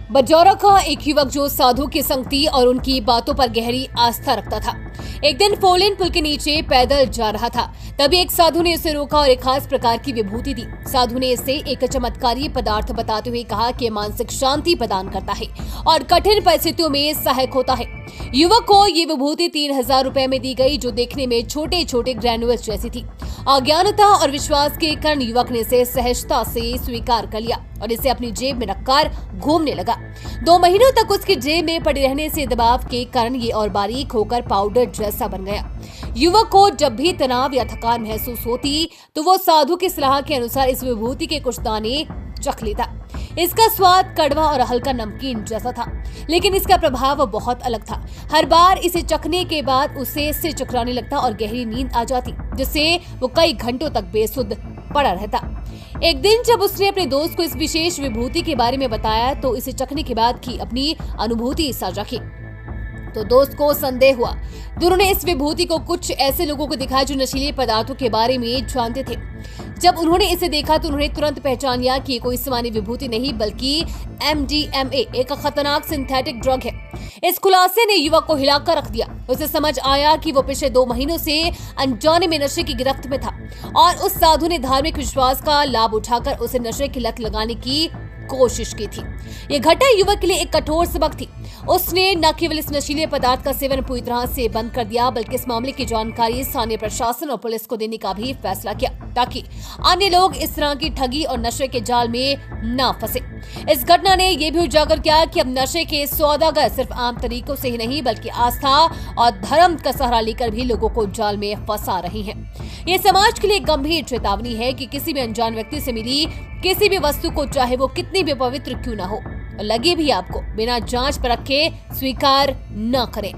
बजौरा का एक युवक जो साधु की संगति और उनकी बातों पर गहरी आस्था रखता था। एक दिन फोरलेन पुल के नीचे पैदल जा रहा था, तभी एक साधु ने उसे रोका और एक खास प्रकार की विभूति दी। साधु ने इसे एक चमत्कारी पदार्थ बताते हुए कहा कि मानसिक शांति प्रदान करता है और कठिन परिस्थितियों में सहायक होता है। युवक को ये विभूति 3000 रुपए में दी गई, जो देखने में छोटे छोटे ग्रैन्युल्स जैसी थी। अज्ञानता और विश्वास के कारण युवक ने इसे सहजता से स्वीकार कर लिया और इसे अपनी जेब में रखकर घूमने लगा। 2 महीनों तक उसकी जेब में पड़े रहने से दबाव के कारण ये और बारीक होकर पाउडर जैसा बन गया। युवक को जब भी तनाव या थकान महसूस होती तो वो साधु की सलाह के अनुसार इस विभूति के कुछ दाने चख लेता। इसका स्वाद कड़वा और हल्का नमकीन जैसा था, लेकिन इसका प्रभाव बहुत अलग था। हर बार इसे चखने के बाद उसे सिर चकराने लगता और गहरी नींद आ जाती, जिससे वो कई घंटों तक बेसुध पड़ा रहता। एक दिन जब उसने अपने दोस्त को इस विशेष विभूति के बारे में बताया तो इसे चखने के बाद की अपनी अनुभूति साझा की तो दोस्त को संदेह हुआ। दोनों ने इस विभूति को कुछ ऐसे लोगों को दिखाया जो नशीले पदार्थों के बारे में जानते थे। जब उन्होंने इसे देखा तो उन्होंने तुरंत पहचान लिया कि ये कोई सामान्य विभूति नहीं बल्कि MDMA एक खतरनाक सिंथेटिक ड्रग है। इस खुलासे ने युवक को हिलाकर रख दिया। उसे समझ आया कि वो पिछले 2 महीनों से अनजाने में नशे की गिरफ्त में था और उस साधु ने धार्मिक विश्वास का लाभ उठाकर उसे नशे की लत लगाने की कोशिश की थी। ये घटना युवक के लिए एक कठोर सबक थी। उसने न केवल इस नशीले पदार्थ का सेवन पूरी तरह से बंद कर दिया, बल्कि इस मामले की जानकारी स्थानीय प्रशासन और पुलिस को देने का भी फैसला किया, ताकि अन्य लोग इस तरह की ठगी और नशे के जाल में न फंसे। इस घटना ने यह भी उजागर किया कि अब नशे के सौदागर सिर्फ आम तरीकों से ही नहीं बल्कि आस्था और धर्म का सहारा लेकर भी लोगों को जाल में फंसा रही हैं। ये समाज के लिए गंभीर चेतावनी है कि किसी भी अनजान व्यक्ति से मिली किसी भी वस्तु को, चाहे वो कितनी भी पवित्र क्यों न हो, लगे भी आपको, बिना जांच परखे स्वीकार न करें।